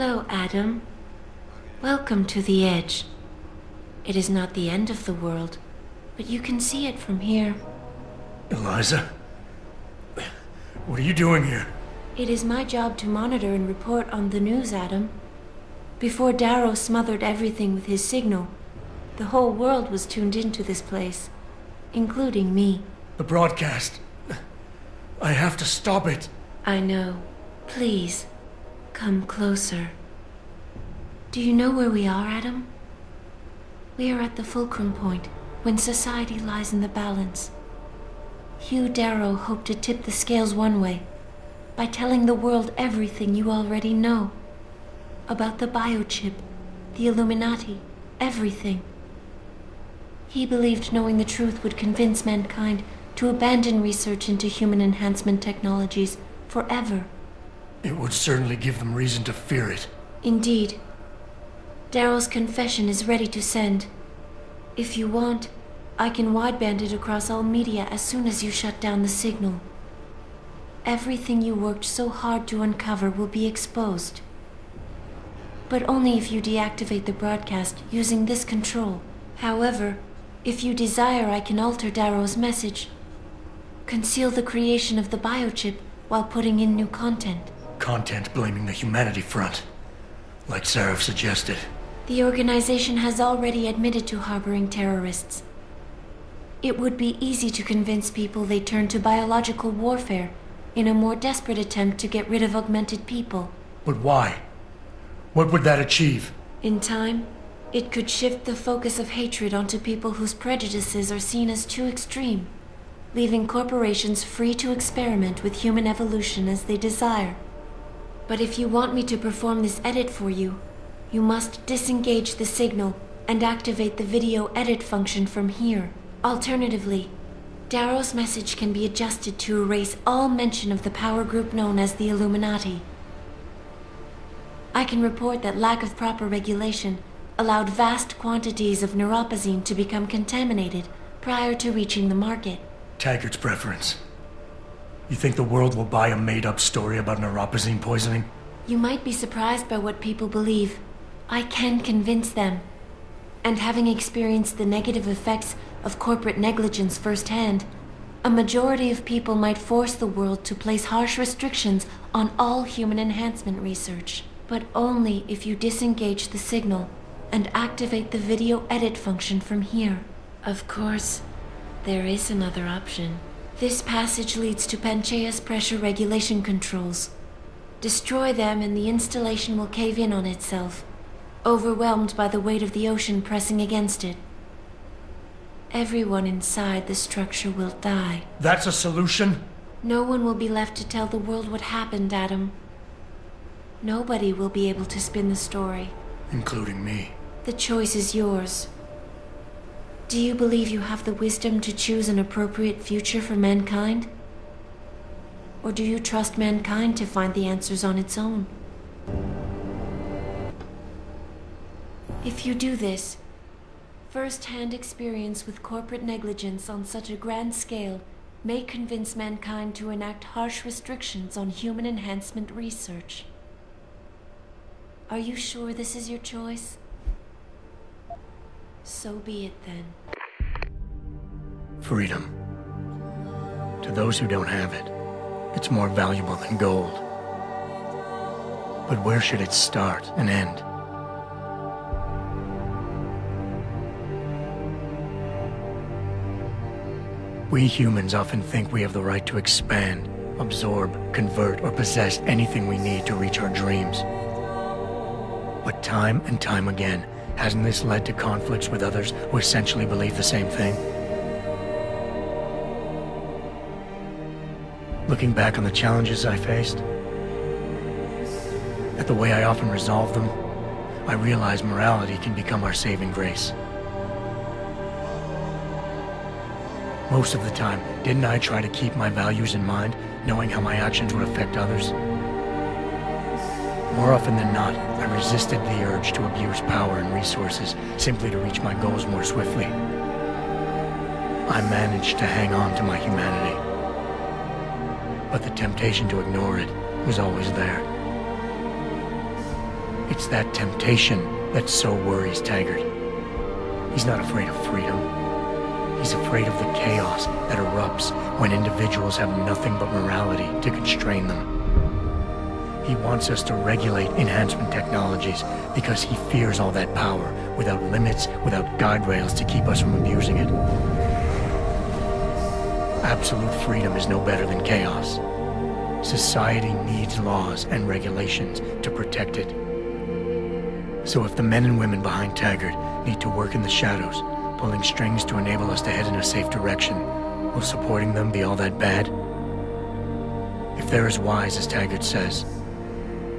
Hello, Adam. Welcome to the edge. It is not the end of the world, but you can see it from here. Eliza? What are you doing here? It is my job to monitor and report on the news, Adam. Before Darrow smothered everything with his signal, the whole world was tuned into this place, including me. The broadcast. I have to stop it. I know. Please, come closer. Do you know where we are, Adam? We are at the fulcrum point, when society lies in the balance. Hugh Darrow hoped to tip the scales one way, by telling the world everything you already know. About the biochip, the Illuminati, everything. He believed knowing the truth would convince mankind to abandon research into human enhancement technologies forever. It would certainly give them reason to fear it. Indeed. Darrow's confession is ready to send. If you want, I can wideband it across all media as soon as you shut down the signal. Everything you worked so hard to uncover will be exposed. But only if you deactivate the broadcast using this control. However, if you desire, I can alter Darrow's message. Conceal the creation of the biochip while putting in new content. Content blaming the humanity front, like Sarah suggested. The organization has already admitted to harboring terrorists. It would be easy to convince people they turn to biological warfare in a more desperate attempt to get rid of augmented people. But why? What would that achieve? In time, it could shift the focus of hatred onto people whose prejudices are seen as too extreme, leaving corporations free to experiment with human evolution as they desire. But if you want me to perform this edit for you, you must disengage the signal and activate the video edit function from here. Alternatively, Darrow's message can be adjusted to erase all mention of the power group known as the Illuminati. I can report that lack of proper regulation allowed vast quantities of neuropozyne to become contaminated prior to reaching the market. Taggart's preference. You think the world will buy a made-up story about neuropozyne poisoning? You might be surprised by what people believe. I can convince them. And having experienced the negative effects of corporate negligence firsthand, a majority of people might force the world to place harsh restrictions on all human enhancement research. But only if you disengage the signal and activate the video edit function from here. Of course, there is another option. This passage leads to Panchaea's pressure regulation controls. Destroy them and the installation will cave in on itself, overwhelmed by the weight of the ocean pressing against it. Everyone inside the structure will die. That's a solution? No one will be left to tell the world what happened, Adam. Nobody will be able to spin the story. Including me. The choice is yours. Do you believe you have the wisdom to choose an appropriate future for mankind? Or do you trust mankind to find the answers on its own? If you do this, first-hand experience with corporate negligence on such a grand scale may convince mankind to enact harsh restrictions on human enhancement research. Are you sure this is your choice? So be it then. Freedom. To those who don't have it, it's more valuable than gold. But where should it start and end? We humans often think we have the right to expand, absorb, convert, or possess anything we need to reach our dreams. But time and time again, hasn't this led to conflicts with others who essentially believe the same thing? Looking back on the challenges I faced, at the way I often resolve them, I realize morality can become our saving grace. Most of the time, didn't I try to keep my values in mind, knowing how my actions would affect others? More often than not, I resisted the urge to abuse power and resources simply to reach my goals more swiftly. I managed to hang on to my humanity, but the temptation to ignore it was always there. It's that temptation that so worries Taggart. He's not afraid of freedom. He's afraid of the chaos that erupts when individuals have nothing but morality to constrain them. He wants us to regulate enhancement technologies because he fears all that power, without limits, without guide rails to keep us from abusing it. Absolute freedom is no better than chaos. Society needs laws and regulations to protect it. So if the men and women behind Taggart need to work in the shadows, pulling strings to enable us to head in a safe direction, will supporting them be all that bad? If they're as wise as Taggart says,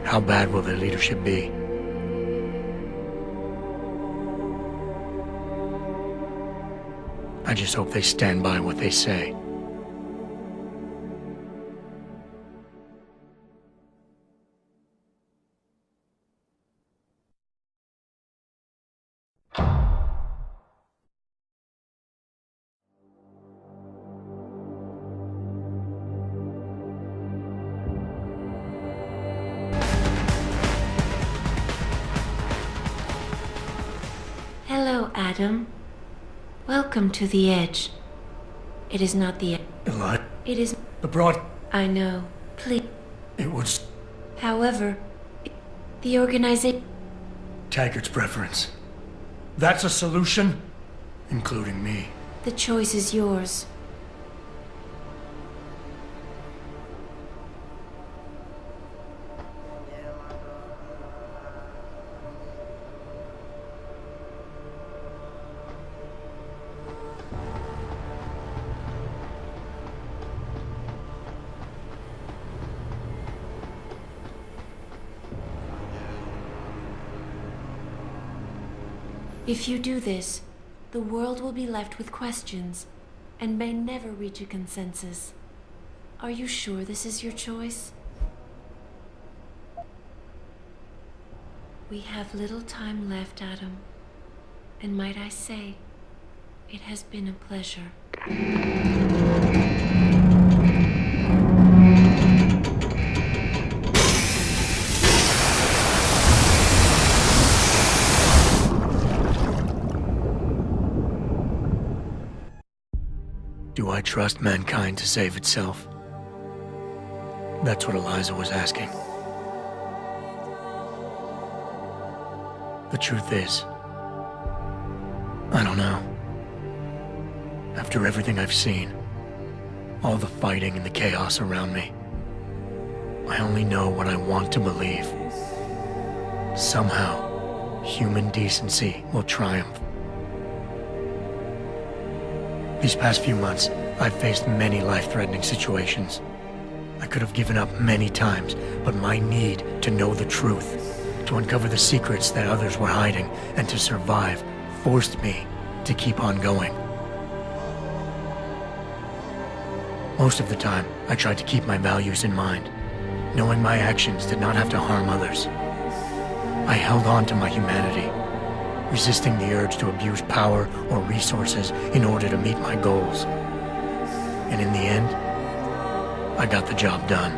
how bad will their leadership be? I just hope they stand by what they say. Hello, Adam. Welcome to the edge. It is not the edge. Eli? It is... The broad... I know. Please. It was... However, the organization... Taggart's preference. That's a solution? Including me. The choice is yours. If you do this, the world will be left with questions and may never reach a consensus. Are you sure this is your choice? We have little time left, Adam. And might I say, it has been a pleasure. Do I trust mankind to save itself? That's what Eliza was asking. The truth is, I don't know. After everything I've seen, all the fighting and the chaos around me, I only know what I want to believe. Somehow, human decency will triumph. These past few months, I've faced many life-threatening situations. I could have given up many times, but my need to know the truth, to uncover the secrets that others were hiding, and to survive, forced me to keep on going. Most of the time, I tried to keep my values in mind, knowing my actions did not have to harm others. I held on to my humanity, resisting the urge to abuse power or resources in order to meet my goals. And in the end, I got the job done.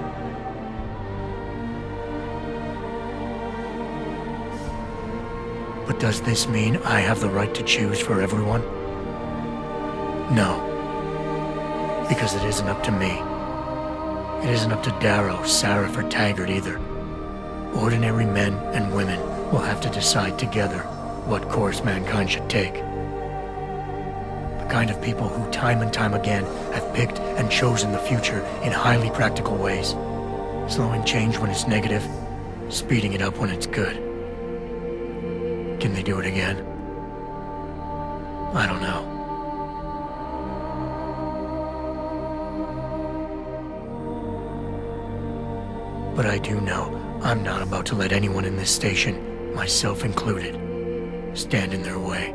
But does this mean I have the right to choose for everyone? No. Because it isn't up to me. It isn't up to Darrow, Sarif, or Taggart either. Ordinary men and women will have to decide together what course mankind should take. The kind of people who time and time again have picked and chosen the future in highly practical ways, slowing change when it's negative, speeding it up when it's good. Can they do it again? I don't know. But I do know I'm not about to let anyone in this station, myself included, stand in their way.